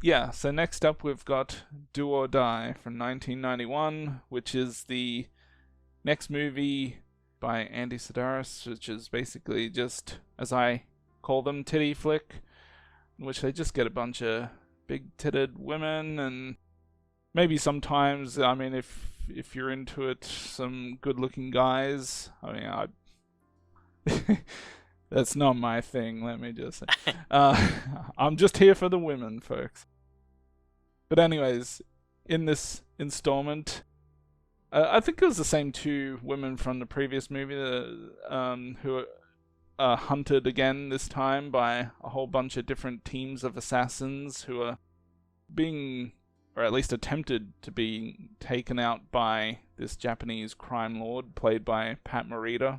yeah, so next up we've got Do or Die from 1991, which is the next movie by Andy Sidaris, which is basically just, as I call them, titty flick, in which they just get a bunch of big-titted women, and maybe sometimes, I mean, if you're into it, some good-looking guys. I mean, that's not my thing. Let me just say, I'm just here for the women, folks. But anyways, in this installment, I think it was the same two women from the previous movie who are hunted again this time by a whole bunch of different teams of assassins who are being, or at least attempted to be, taken out by this Japanese crime lord played by Pat Morita,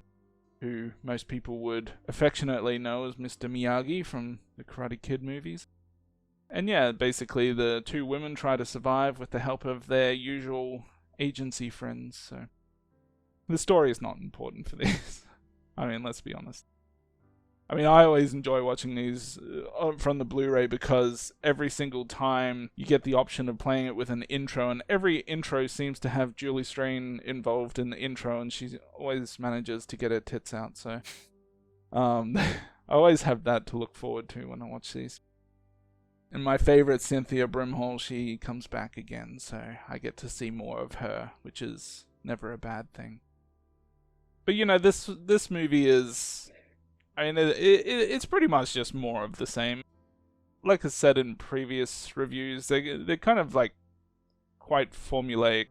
who most people would affectionately know as Mr. Miyagi from the Karate Kid movies. And yeah, basically the two women try to survive with the help of their usual agency friends, so the story is not important for these. I mean, let's be honest. I mean, I always enjoy watching these from the Blu-ray because every single time you get the option of playing it with an intro, and every intro seems to have Julie Strain involved in the intro, and she always manages to get her tits out, so I always have that to look forward to when I watch these. And my favorite, Cynthia Brimhall, she comes back again, so I get to see more of her, which is never a bad thing. But you know, this movie is, I mean, it's pretty much just more of the same. Like I said in previous reviews, they're kind of like quite formulaic.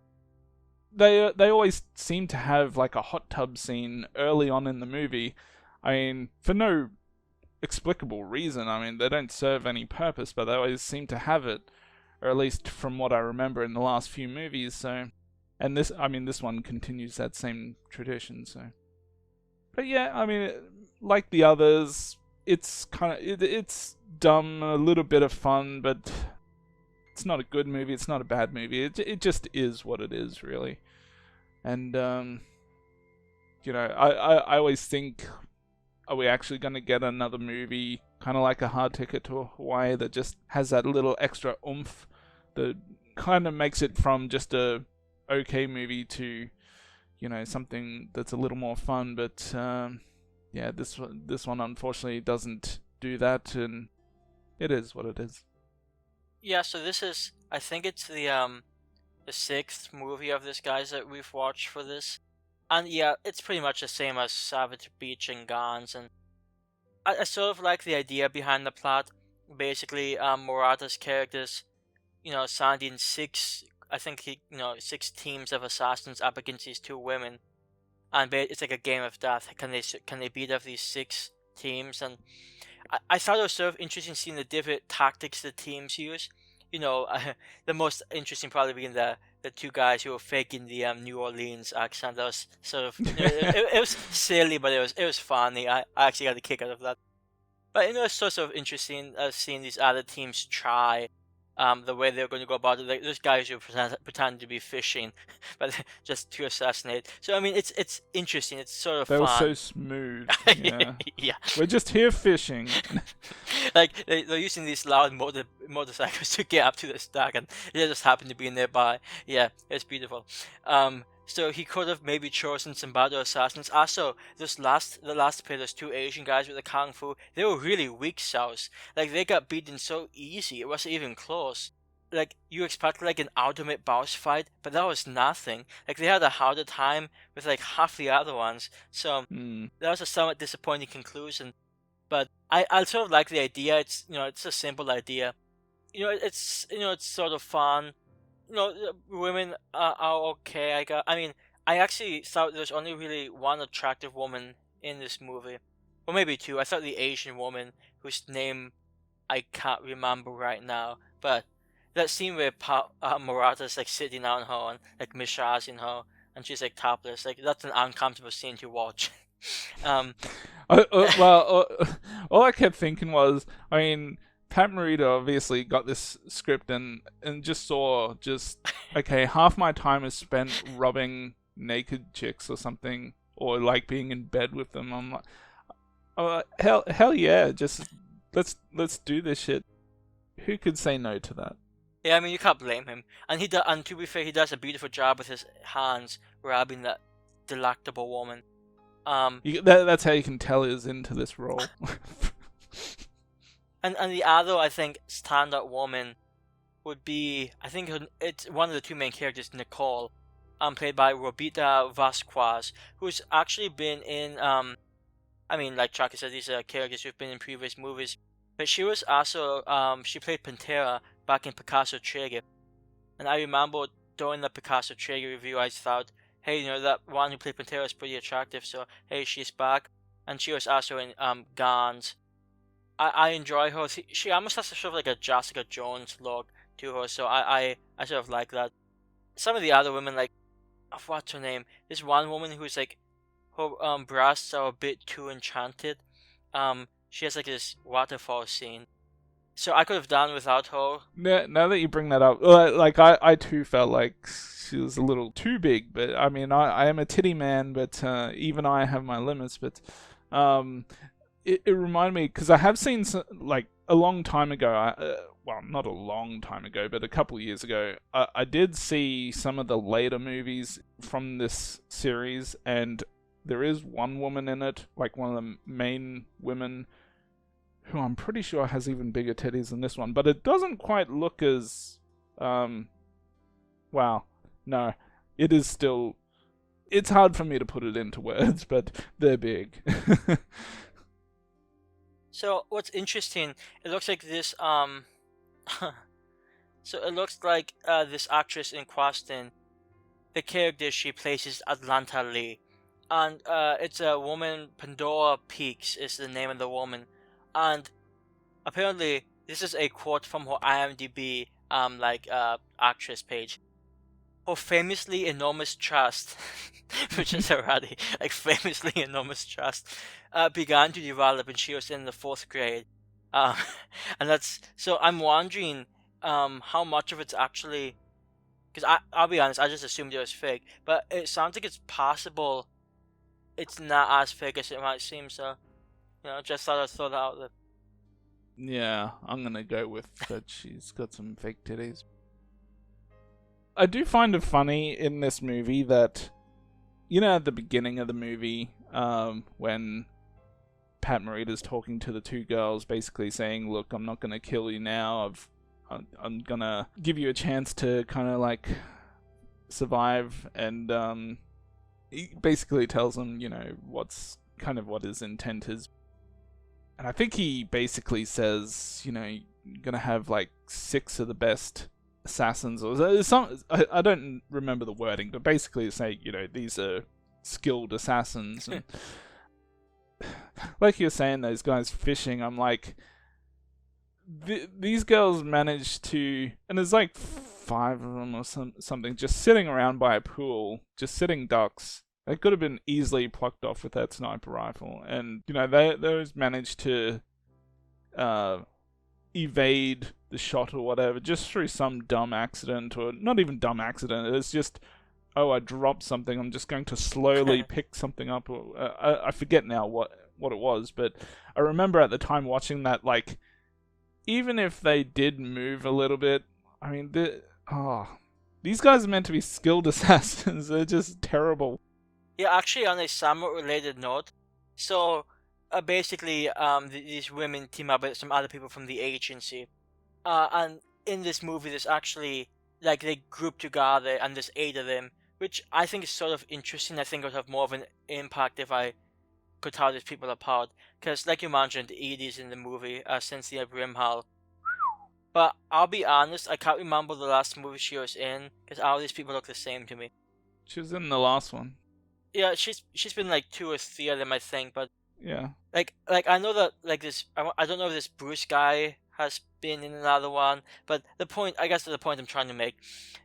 They always seem to have like a hot tub scene early on in the movie. I mean, for no explicable reason. I mean, they don't serve any purpose, but they always seem to have it, or at least from what I remember in the last few movies. So, and this one continues that same tradition. So, but yeah, I mean, like the others, it's it's dumb, a little bit of fun, but it's not a good movie. It's not a bad movie. It just is what it is, really. And you know, I always think, are we actually going to get another movie kind of like A Hard Ticket to Hawaii that just has that little extra oomph that kind of makes it from just a okay movie to, you know, something that's a little more fun? But yeah, this one unfortunately doesn't do that, and it is what it is. Yeah, so this is, I think it's the sixth movie of this guy's that we've watched for this. And yeah, it's pretty much the same as Savage Beach and Gons, and I sort of like the idea behind the plot. Basically, Murata's characters, sending six, I think six teams of assassins up against these two women, and it's like a game of death. Can they beat up these six teams? And I thought it was sort of interesting seeing the different tactics the teams use. The most interesting probably being the two guys who were faking the New Orleans accent. That was sort of it was silly, but it was funny. I actually got a kick out of that. But it's sort of interesting seeing these other teams try the way they're going to go about it. Like those guys who pretend to be fishing, but just to assassinate. So I mean, it's interesting. It's sort of They fun. were so smooth. Yeah. Yeah. We're just here fishing. Like they're using these loud motorcycles to get up to the stack, and they just happen to be nearby. Yeah, it's beautiful. So he could have maybe chosen some better assassins. Also, the last pair, those two Asian guys with the kung fu, they were really weak souls. Like they got beaten so easy, it wasn't even close. Like you expect like an ultimate boss fight, but that was nothing. Like they had a harder time with like half the other ones. So that was a somewhat disappointing conclusion. But I sort of like the idea. It's a simple idea. It's sort of fun. Women are okay. I actually thought there's only really one attractive woman in this movie, or maybe two. I thought the Asian woman whose name I can't remember right now, but that scene where Murata's like sitting on her and like massaging her, and she's like topless. Like that's an uncomfortable scene to watch. Well, all I kept thinking was, I mean, Pat Morita obviously got this script and just saw okay, half my time is spent robbing naked chicks or something, or like being in bed with them. I'm like, hell yeah, just let's do this shit. Who could say no to that? Yeah, I mean, you can't blame him. And and to be fair, he does a beautiful job with his hands grabbing that delectable woman. That's how you can tell he's into this role. and the other, I think, stand-up woman would be, I think it's one of the two main characters, Nicole, played by Robita Vasquez, who's actually been in, I mean, like Chucky said, these are characters who've been in previous movies, but she was also, she played Pantera back in Picasso Trigger, and I remember during the Picasso Trigger review, I thought, hey, that one who played Pantera is pretty attractive, so hey, she's back, and she was also in Gans. I enjoy her. She almost has sort of like a Jessica Jones look to her, so I sort of like that. Some of the other women, like, what's her name? This one woman who's like, her breasts are a bit too enchanted. She has like this waterfall scene, so I could have done without her. Now that you bring that up, like I too felt like she was a little too big, but I mean I am a titty man, but even I have my limits. But it reminded me, because I have seen like a long time ago. Well, not a long time ago, but a couple of years ago, I did see some of the later movies from this series, and there is one woman in it, like one of the main women, who I'm pretty sure has even bigger titties than this one, but it doesn't quite look as, wow, no, it is still, it's hard for me to put it into words, but they're big. So what's interesting, it looks like this, so it looks like this actress in question, the character she plays is Atlanta Lee. And it's a woman, Pandora Peaks is the name of the woman. And apparently, this is a quote from her IMDb, actress page. Her famously enormous chest, which is already, like, famously enormous chest, began to develop when she was in the 4th grade. And so I'm wondering how much of it's actually, because I'll be honest, I just assumed it was fake, but it sounds like it's possible it's not as fake as it might seem, so, just thought I'd throw that out there. Yeah, I'm gonna go with that she's got some fake titties. I do find it funny in this movie that, at the beginning of the movie, when Pat Morita's talking to the two girls, basically saying, look, I'm not gonna kill you now, I'm gonna give you a chance to kind of like survive, and he basically tells them, what his intent is. And I think he basically says, you're gonna have like 6 of the best assassins, or some, I don't remember the wording, but basically say, these are skilled assassins. And like you're saying, those guys fishing, I'm like, these girls managed to, and there's like 5 of them or something, just sitting around by a pool, just sitting ducks. They could have been easily plucked off with that sniper rifle, and those managed to evade the shot or whatever just through some dumb accident, or not even dumb accident. It's just, I dropped something. I'm just going to slowly pick something up. Or, I forget now what it was, but I remember at the time watching that, like, even if they did move a little bit, I mean, these guys are meant to be skilled assassins. They're just terrible. Yeah, actually, on a somewhat related note, so basically, these women team up with some other people from the agency, and in this movie, there's actually, like, they group together, and there's 8 of them, which I think is sort of interesting. I think it would have more of an impact if I could tell these people apart, because, like you mentioned, Edie's in the movie, Cynthia Brimhall. But I'll be honest, I can't remember the last movie she was in, because all these people look the same to me. She was in the last one. Yeah, she's been like 2 or 3 of them, I think, but yeah, like I know that, like, this, I don't know if this Bruce guy has been in another one, but the point I'm trying to make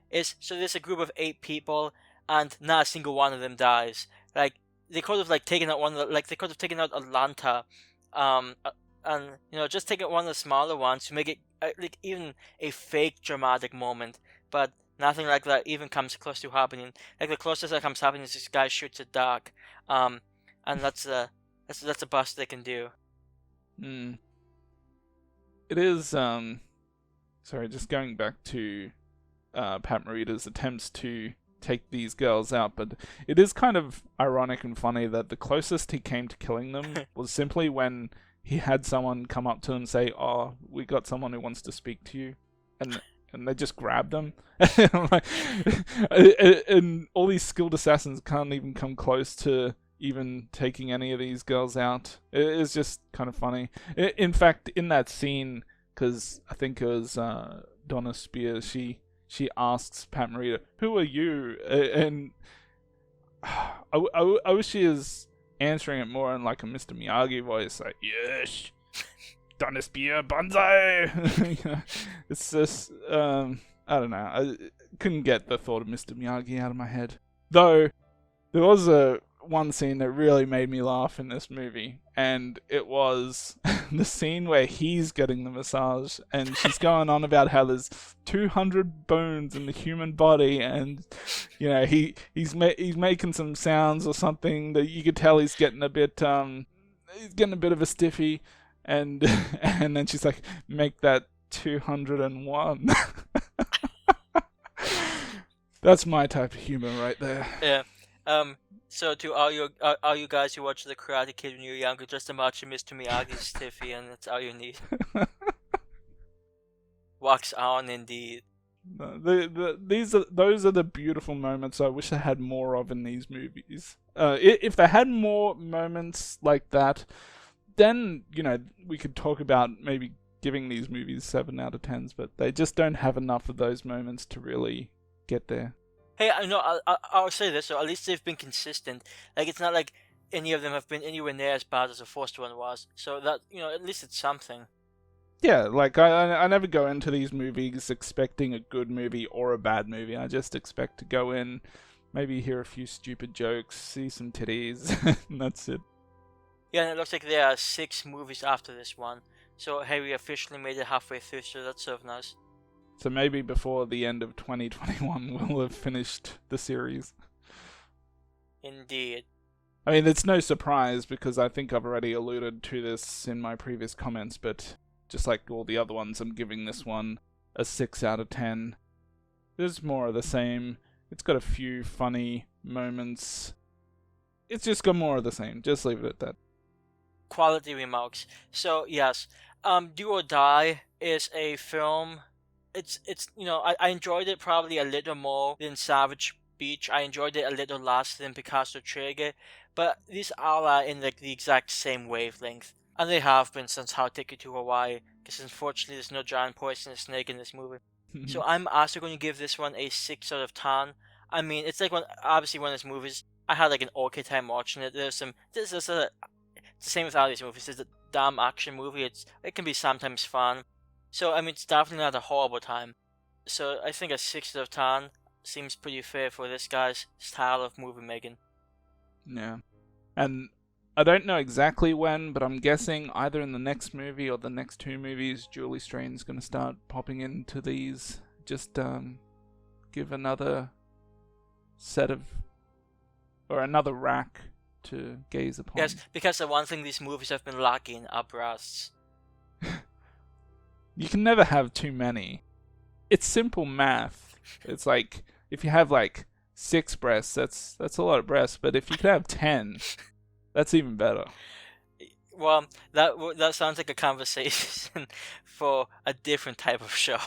is, so there's a group of 8 people, and not a single one of them dies. Like, they could have taken out they could have taken out Atlanta, and just taken one of the smaller ones to make it like even a fake dramatic moment, but nothing like that even comes close to happening. Like, the closest that comes happening is this guy shoots a duck, and that's the best they can do. It is sorry, just going back to Pat Morita's attempts to take these girls out, but it is kind of ironic and funny that the closest he came to killing them was simply when he had someone come up to him and say, "Oh, we got someone who wants to speak to you," and they just grabbed them. And all these skilled assassins can't even come close to even taking any of these girls out. It's just kind of funny. In fact, in that scene, because I think it was Donna Spears, she asks Pat Morita, "Who are you?" And I wish she was answering it more in like a Mr. Miyagi voice, like, "Yes, Donna Spear, banzai." It's just, I don't know. I couldn't get the thought of Mr. Miyagi out of my head. Though, there was one scene that really made me laugh in this movie, and it was the scene where he's getting the massage, and she's going on about how there's 200 bones in the human body, and you know he's making some sounds or something that you could tell he's getting a bit of a stiffy, and and then she's like, "Make that 201." That's my type of humor right there. Yeah. So to all you guys who watched The Karate Kid when you were younger, just imagine Mr. Miyagi's stiffy, and that's all you need. Wax on, indeed. Those are the beautiful moments I wish I had more of in these movies. If they had more moments like that, then we could talk about maybe giving these movies 7 out of 10s, but they just don't have enough of those moments to really get there. Hey, I know. I'll say this. So at least they've been consistent. Like, it's not like any of them have been anywhere near as bad as the first one was. So that at least it's something. Yeah, like I never go into these movies expecting a good movie or a bad movie. I just expect to go in, maybe hear a few stupid jokes, see some titties, and that's it. Yeah, and it looks like there are 6 movies after this one. So hey, we officially made it halfway through. So that's so nice. So maybe before the end of 2021, we'll have finished the series. Indeed. I mean, it's no surprise because I think I've already alluded to this in my previous comments, but just like all the other ones, I'm giving this one a 6 out of 10. There's more of the same. It's got a few funny moments. It's just got more of the same. Just leave it at that. Quality remarks. So yes, Do or Die is a film. It's I enjoyed it probably a little more than Savage Beach. I enjoyed it a little less than Picasso Trigger, but these are in like the exact same wavelength, and they have been since How Ticket to Hawaii. Because unfortunately, there's no giant poisonous snake in this movie. So I'm also going to give this one a 6 out of 10. I mean, it's like obviously one of those movies. I had like an okay time watching it. It's the same with all these movies. It's a damn action movie. It can be sometimes fun. So, I mean, it's definitely not a horrible time. So, I think a 6 out of 10 seems pretty fair for this guy's style of movie making. Yeah. And I don't know exactly when, but I'm guessing either in the next movie or the next 2 movies, Julie Strain's going to start popping into these. Just give another set of... or another rack to gaze upon. Yes, because the one thing these movies have been lacking are breasts. You can never have too many. It's simple math. It's like, if you have like 6 breasts, that's a lot of breasts, but if you could have 10, that's even better. Well, that sounds like a conversation for a different type of show.